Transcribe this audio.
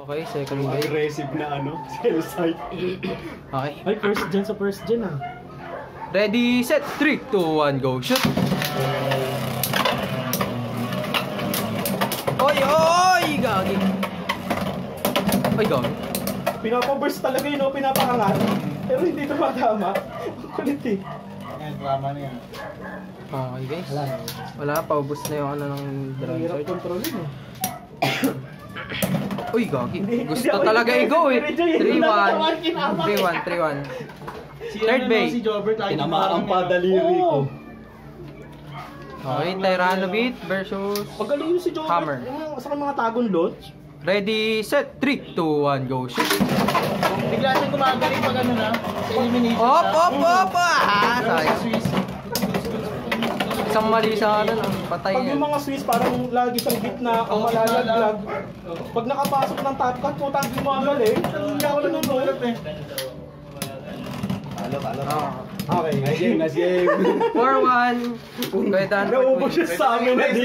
Okay, second wave. Aggressive na ano, cell site. Okay. Ay, first gen ah. Ready, set, 3, 2, 1, go, shoot! Oy, oy! Gagi! Ay, gagi. Pinapaburst talaga yun, no? Pinapakangat. Pero hindi tumatama. Kulit eh. Yan, drama na yan. Okay, guys. Wala, paubos na yung ano ng drone Hirap search. kontrolin eh. Uy, gagi. Gusto hindi ako talaga i-go eh. hindi 3-1. 3-1. Third base. Si Jobert, lagi Tinamaan pa daliri ko. Okay, Tyrannosaurus versus Pagaling yun si Jobert. Hammer. Sa mga tagong launch. Ready, set, 3, 2, 1, go, shoot! Bigla siyang gumagaling pag ano na, sa elimination Op, na. op, op! Ah, Pero sa sayang. Swiss, Isang mali sa ano, patay Pag yan. yung mga Swiss parang lagi siyang gitna, ang malalaglag. Pag nakapasok ng top cut, putang gumagaling. Hindi ako nanonood eh. Ah. Okay, nice game. 4-1. Kaya Dan. Naubos siya sa amin na